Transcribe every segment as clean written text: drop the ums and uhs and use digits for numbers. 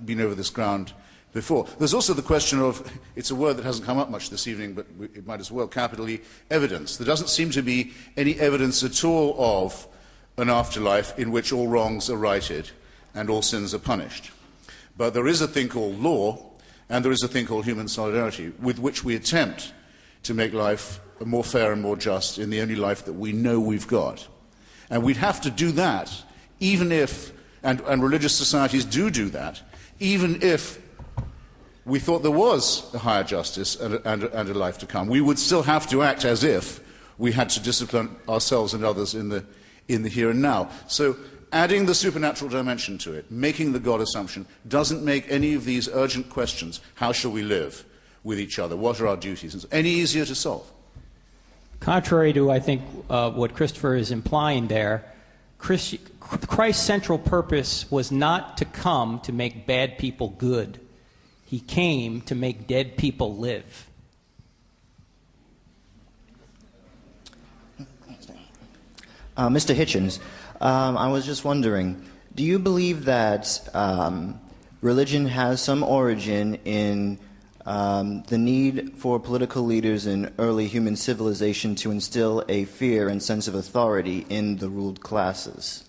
been over this ground before. There's also the question of, it's a word that hasn't come up much this evening, but it might as well, capital E, evidence. There doesn't seem to be any evidence at all of an afterlife in which all wrongs are righted and all sins are punished. But there is a thing called law, and there is a thing called human solidarity, with which we attempt to make life more fair and more just in the only life that we know we've got. And we'd have to do that, even if, and religious societies do that, even if we thought there was a higher justice and a life to come. We would still have to act as if we had to discipline ourselves and others in the here and now. So adding the supernatural dimension to it, making the God assumption, doesn't make any of these urgent questions, how shall we live with each other, what are our duties, any easier to solve. Contrary to, I think, what Christopher is implying there, Christ's central purpose was not to come to make bad people good. He came to make dead people live. Mr. Hitchens, I was just wondering, do you believe that religion has some origin in the need for political leaders in early human civilization to instill a fear and sense of authority in the ruled classes?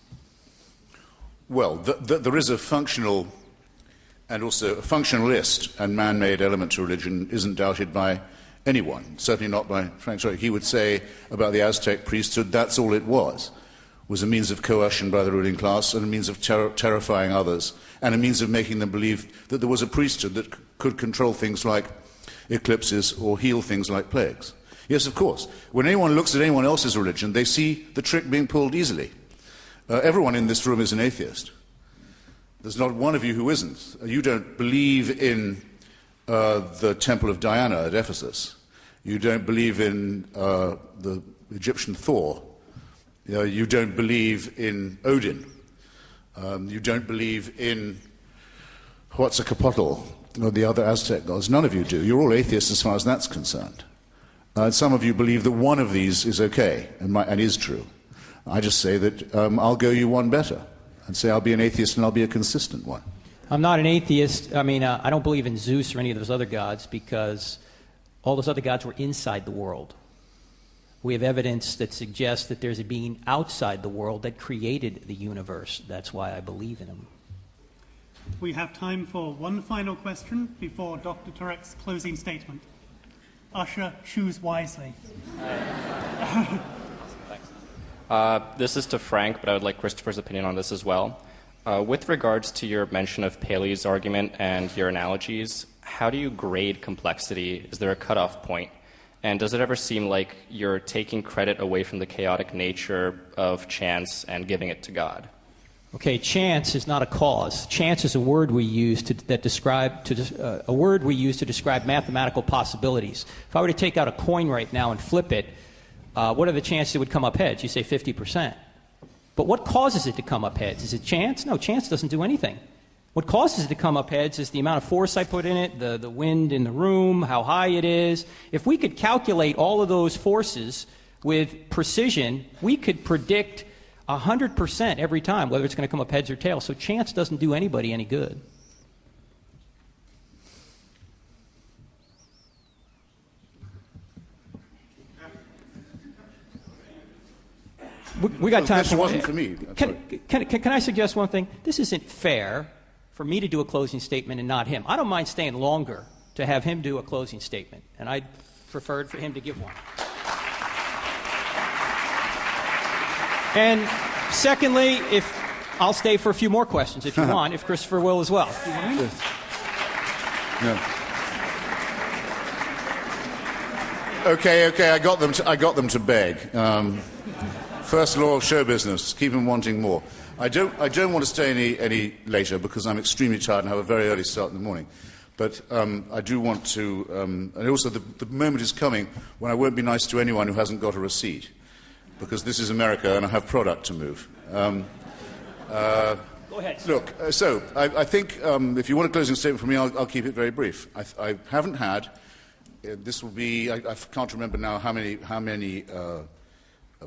Well, there is a functional and also a functionalist and man-made element to religion isn't doubted by anyone, certainly not by Frank Turek. He would say about the Aztec priesthood, that's all it was a means of coercion by the ruling class and a means of terrifying others and a means of making them believe that there was a priesthood that could control things like eclipses or heal things like plagues. Yes, of course. When anyone looks at anyone else's religion, they see the trick being pulled easily. Everyone in this room is an atheist. There's not one of you who isn't. You don't believe in the Temple of Diana at Ephesus. You don't believe in the Egyptian Thor. You don't believe in Odin. You don't believe in Huatzicapotl or the other Aztec gods. None of you do. You're all atheists as far as that's concerned. Some of you believe that one of these is okay and is true. I just say that I'll go you one better and say I'll be an atheist and I'll be a consistent one. I'm not an atheist. I mean, I don't believe in Zeus or any of those other gods because all those other gods were inside the world. We have evidence that suggests that there's a being outside the world that created the universe. That's why I believe in him. We have time for one final question before Dr. Turek's closing statement. Usher, choose wisely. This is to Frank, but I would like Christopher's opinion on this as well. With regards to your mention of Paley's argument and your analogies, how do you grade complexity? Is there a cutoff point? And does it ever seem like you're taking credit away from the chaotic nature of chance and giving it to God? Okay, chance is not a cause. Chance is a word we use to describe mathematical possibilities. If I were to take out a coin right now and flip it, what are the chances it would come up heads? You say 50%. But what causes it to come up heads? Is it chance? No, chance doesn't do anything. What causes it to come up heads is the amount of force I put in it, the wind in the room, how high it is. If we could calculate all of those forces with precision, we could predict 100% every time whether it's going to come up heads or tails. So chance doesn't do anybody any good. We got time for wasn't for me. Can I suggest one thing? This isn't fair for me to do a closing statement and not him. I don't mind staying longer to have him do a closing statement, and I preferred for him to give one. And secondly, if I'll stay for a few more questions if you want, if Christopher will as well. No. Okay, I got them to beg. First law of show business: keep them wanting more. I don't want to stay any later because I'm extremely tired and have a very early start in the morning. But I do want to, and also the moment is coming when I won't be nice to anyone who hasn't got a receipt, because this is America and I have product to move. Go ahead. Look, so I think if you want a closing statement from me, I'll keep it very brief. I haven't had. This will be. I can't remember now how many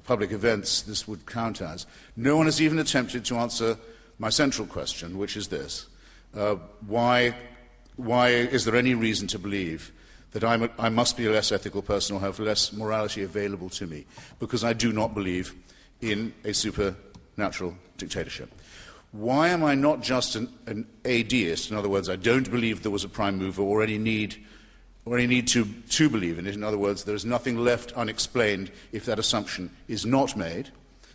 public events this would count as. No one has even attempted to answer my central question, which is this. Why is there any reason to believe that I must be a less ethical person or have less morality available to me because I do not believe in a supernatural dictatorship? Why am I not just an atheist? In other words, I don't believe there was a prime mover or any need to believe in it. In other words, there is nothing left unexplained if that assumption is not made.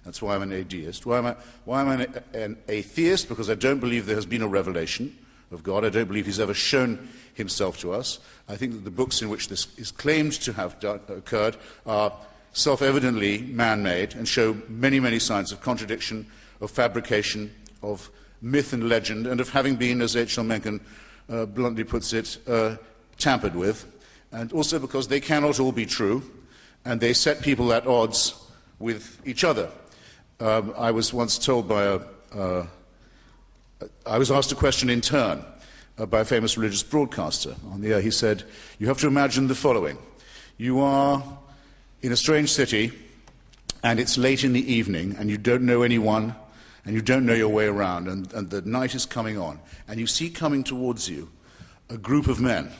That's why I'm an atheist. Why am I an atheist? Because I don't believe there has been a revelation of God. I don't believe he's ever shown himself to us. I think that the books in which this is claimed to have occurred are self-evidently man-made and show many, many signs of contradiction, of fabrication, of myth and legend, and of having been, as H.L. Mencken bluntly puts it, tampered with, and also because they cannot all be true, and they set people at odds with each other. I was once told by I was asked a question in turn by a famous religious broadcaster on the air. He said, you have to imagine the following. You are in a strange city, and it's late in the evening, and you don't know anyone, and you don't know your way around, and the night is coming on, and you see coming towards you a group of men.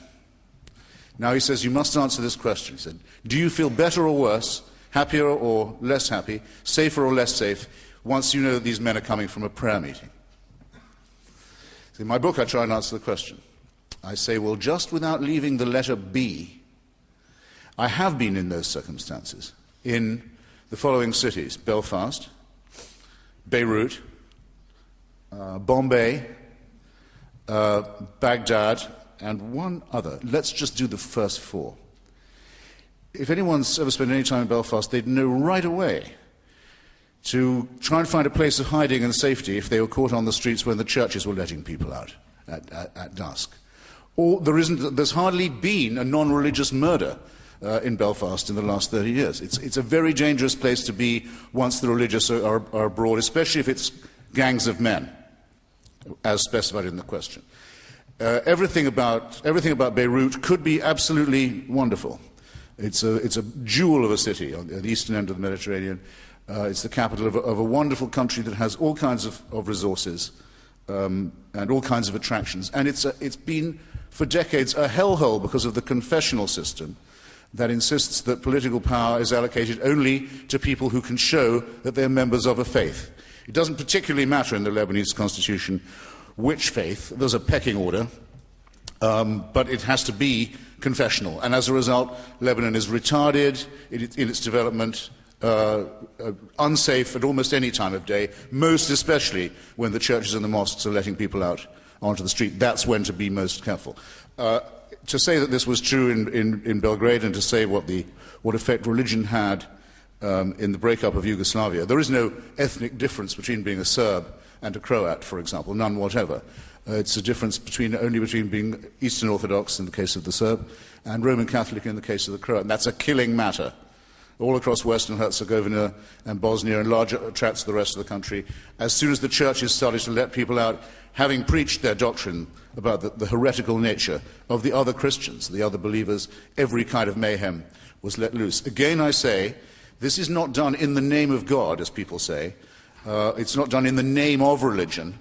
Now he says, you must answer this question. He said, do you feel better or worse, happier or less happy, safer or less safe, once you know that these men are coming from a prayer meeting? In my book, I try and answer the question. I say, well, just without leaving the letter B, I have been in those circumstances in the following cities: Belfast, Beirut, Bombay, Baghdad, and one other. Let's just do the first four. If anyone's ever spent any time in Belfast, they'd know right away to try and find a place of hiding and safety if they were caught on the streets when the churches were letting people out at dusk. Or there's hardly been a non-religious murder in Belfast in the last 30 years. It's a very dangerous place to be once the religious are abroad, especially if it's gangs of men, as specified in the question. Everything about Beirut could be absolutely wonderful. It's a jewel of a city on the eastern end of the Mediterranean. It's the capital of a wonderful country that has all kinds of resources and all kinds of attractions. And it's been, for decades, a hellhole because of the confessional system that insists that political power is allocated only to people who can show that they're members of a faith. It doesn't particularly matter in the Lebanese constitution which faith. There's a pecking order, but it has to be confessional. And as a result, Lebanon is retarded in its development, unsafe at almost any time of day, most especially when the churches and the mosques are letting people out onto the street. That's when to be most careful. To say that this was true in Belgrade and to say what effect religion had in the breakup of Yugoslavia, there is no ethnic difference between being a Serb and a Croat, for example, none whatever. It's a difference only between being Eastern Orthodox in the case of the Serb and Roman Catholic in the case of the Croat. And that's a killing matter. All across Western Herzegovina and Bosnia and larger tracts of the rest of the country, as soon as the churches started to let people out, having preached their doctrine about the heretical nature of the other Christians, the other believers, every kind of mayhem was let loose. Again, I say, this is not done in the name of God, as people say. It's not done in the name of religion.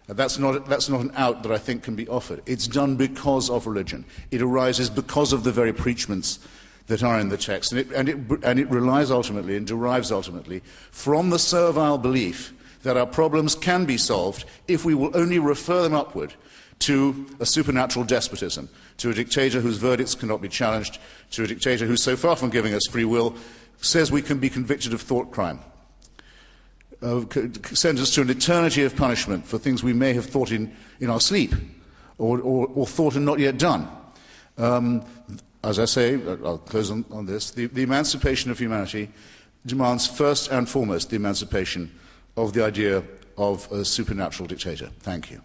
That's not an out that I think can be offered. It's done because of religion. It arises because of the very preachments that are in the text. And it relies ultimately and derives ultimately from the servile belief that our problems can be solved if we will only refer them upward to a supernatural despotism, to a dictator whose verdicts cannot be challenged, to a dictator who, so far from giving us free will, says we can be convicted of thought crime, sentenced to an eternity of punishment for things we may have thought in our sleep or thought and not yet done. As I say, I'll close on this, the emancipation of humanity demands first and foremost the emancipation of the idea of a supernatural dictator. Thank you.